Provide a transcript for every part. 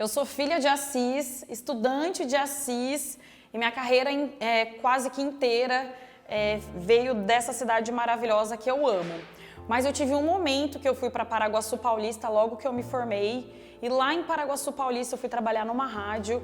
Eu sou filha de Assis, estudante de Assis, e minha carreira quase que inteira veio dessa cidade maravilhosa que eu amo. Mas eu tive um momento que eu fui para Paraguaçu Paulista logo que eu me formei, e lá em Paraguaçu Paulista eu fui trabalhar numa rádio,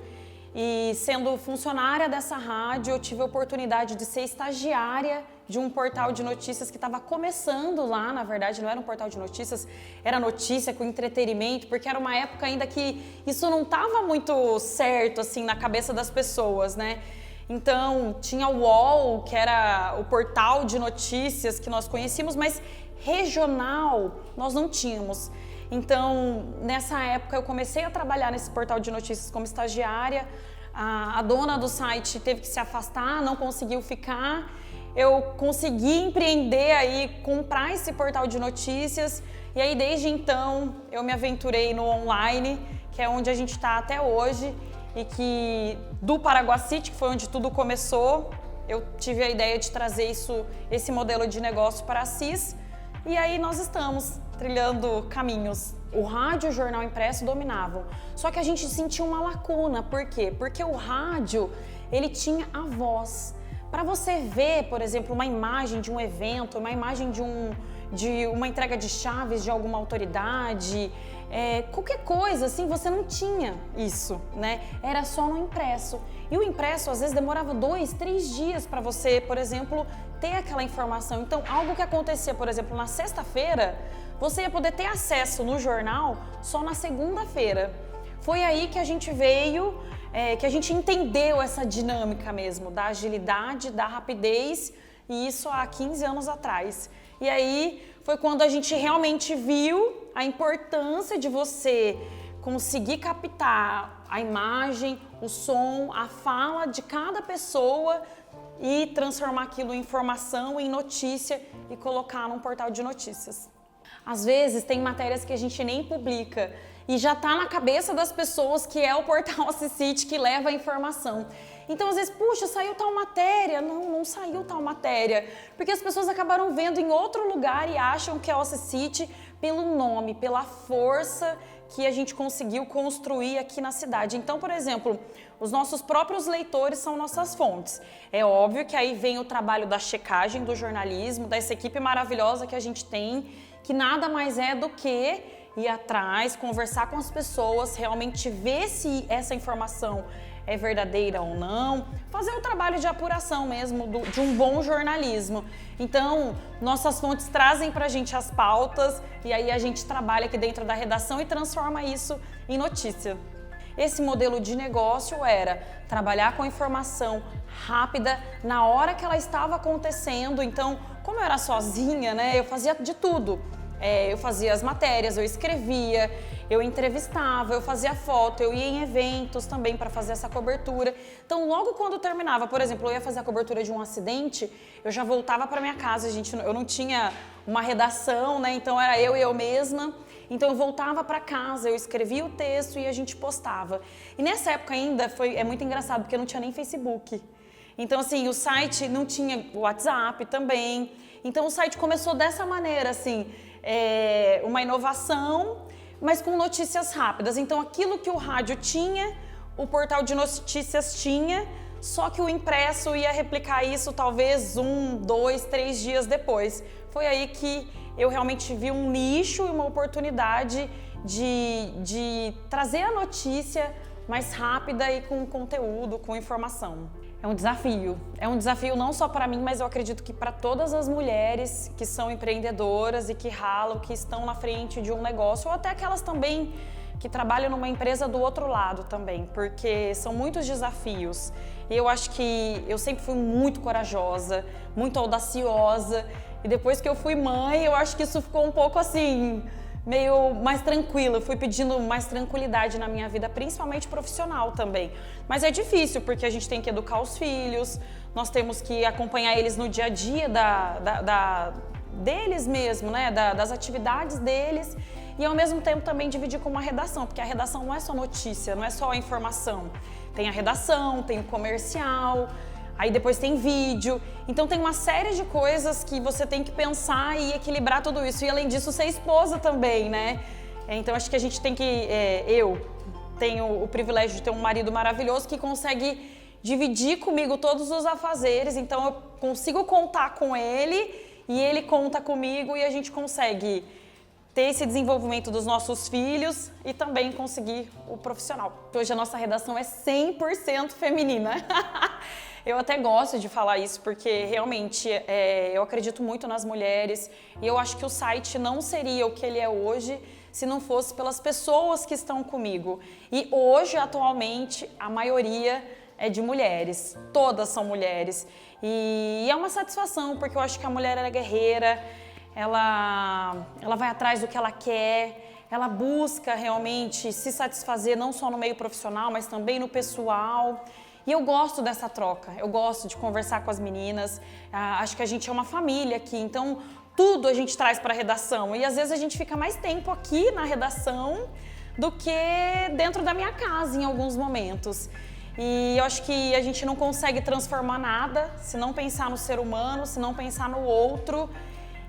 e sendo funcionária dessa rádio eu tive a oportunidade de ser estagiária de um portal de notícias que estava começando lá. Na verdade não era um portal de notícias, era notícia com entretenimento, porque era uma época ainda que isso não estava muito certo assim na cabeça das pessoas, né? Então tinha o UOL, que era o portal de notícias que nós conhecíamos, mas regional nós não tínhamos. Então, nessa época eu comecei a trabalhar nesse portal de notícias como estagiária. A dona do site teve que se afastar, não conseguiu ficar. Eu consegui empreender aí, comprar esse portal de notícias, e aí desde então eu me aventurei no online, que é onde a gente está até hoje, e que do Paraguacity, que foi onde tudo começou, eu tive a ideia de trazer esse modelo de negócio para a Assis, e aí nós estamos trilhando caminhos. O rádio e o jornal impresso dominavam, só que a gente sentia uma lacuna. Por quê? Porque o rádio, ele tinha a voz. Para você ver, por exemplo, uma imagem de um evento, uma imagem de uma entrega de chaves de alguma autoridade, qualquer coisa assim, você não tinha isso, né? Era só no impresso. E o impresso às vezes demorava 2, 3 dias para você, por exemplo, ter aquela informação. Então, algo que acontecia, por exemplo, na sexta-feira, você ia poder ter acesso no jornal só na segunda-feira. Foi aí que a gente veio, que a gente entendeu essa dinâmica mesmo, da agilidade, da rapidez, e isso há 15 anos atrás. E aí foi quando a gente realmente viu a importância de você conseguir captar a imagem, o som, a fala de cada pessoa e transformar aquilo em informação, em notícia e colocar num portal de notícias. Às vezes tem matérias que a gente nem publica e já está na cabeça das pessoas que é o portal Assisite que leva a informação. Então, às vezes, puxa, saiu tal matéria. Não saiu tal matéria. Porque as pessoas acabaram vendo em outro lugar e acham que é o Assisite pelo nome, pela força que a gente conseguiu construir aqui na cidade. Então, por exemplo, os nossos próprios leitores são nossas fontes. É óbvio que aí vem o trabalho da checagem do jornalismo, dessa equipe maravilhosa que a gente tem, que nada mais é do que ir atrás, conversar com as pessoas, realmente ver se essa informação é verdadeira ou não, fazer o trabalho de apuração mesmo de um bom jornalismo. Então, nossas fontes trazem pra gente as pautas e aí a gente trabalha aqui dentro da redação e transforma isso em notícia. Esse modelo de negócio era trabalhar com informação rápida na hora que ela estava acontecendo. Então, como eu era sozinha, né, eu fazia de tudo. Eu fazia as matérias, eu escrevia, eu entrevistava, eu fazia foto, eu ia em eventos também para fazer essa cobertura. Então, logo quando terminava, por exemplo, eu ia fazer a cobertura de um acidente, eu já voltava para minha casa. Eu não tinha uma redação, né? Então era eu e eu mesma. Então eu voltava para casa, eu escrevia o texto e a gente postava. E nessa época ainda é muito engraçado, porque não tinha nem Facebook. Então, assim, o site não tinha WhatsApp também. Então o site começou dessa maneira, assim, uma inovação, mas com notícias rápidas. Então aquilo que o rádio tinha, o portal de notícias tinha, só que o impresso ia replicar isso talvez 1, 2, 3 dias depois. Foi aí que eu realmente vi um nicho e uma oportunidade de trazer a notícia mais rápida e com conteúdo, com informação. É um desafio não só para mim, mas eu acredito que para todas as mulheres que são empreendedoras e que ralam, que estão na frente de um negócio, ou até aquelas também que trabalham numa empresa do outro lado também, porque são muitos desafios. E eu acho que eu sempre fui muito corajosa, muito audaciosa, e depois que eu fui mãe, eu acho que isso ficou um pouco assim, meio mais tranquila, fui pedindo mais tranquilidade na minha vida, principalmente profissional também. Mas é difícil, porque a gente tem que educar os filhos, nós temos que acompanhar eles no dia a dia deles mesmo, né? Das atividades deles, e ao mesmo tempo também dividir com uma redação, porque a redação não é só notícia, não é só a informação. Tem a redação, tem o comercial, aí depois tem vídeo, então tem uma série de coisas que você tem que pensar e equilibrar tudo isso. E além disso, ser esposa também, né? Então acho que a gente tem que, eu tenho o privilégio de ter um marido maravilhoso que consegue dividir comigo todos os afazeres, então eu consigo contar com ele e ele conta comigo e a gente consegue ter esse desenvolvimento dos nossos filhos e também conseguir o profissional. Hoje a nossa redação é 100% feminina. Eu até gosto de falar isso porque realmente eu acredito muito nas mulheres e eu acho que o site não seria o que ele é hoje se não fosse pelas pessoas que estão comigo. E hoje, atualmente, a maioria é de mulheres, todas são mulheres. E é uma satisfação, porque eu acho que a mulher é guerreira, ela vai atrás do que ela quer, ela busca realmente se satisfazer não só no meio profissional, mas também no pessoal. E eu gosto dessa troca, eu gosto de conversar com as meninas, acho que a gente é uma família aqui, então tudo a gente traz para a redação e às vezes a gente fica mais tempo aqui na redação do que dentro da minha casa em alguns momentos. E eu acho que a gente não consegue transformar nada se não pensar no ser humano, se não pensar no outro.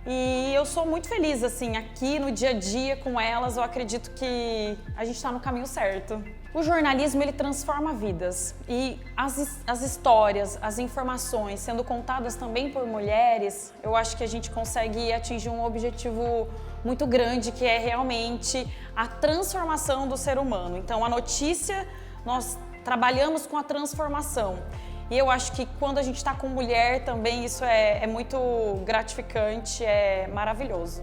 E eu sou muito feliz, assim, aqui no dia a dia com elas, eu acredito que a gente está no caminho certo. O jornalismo, ele transforma vidas e as histórias, as informações sendo contadas também por mulheres, eu acho que a gente consegue atingir um objetivo muito grande, que é realmente a transformação do ser humano. Então, a notícia, nós trabalhamos com a transformação. E eu acho que quando a gente está com mulher também, isso é muito gratificante, é maravilhoso.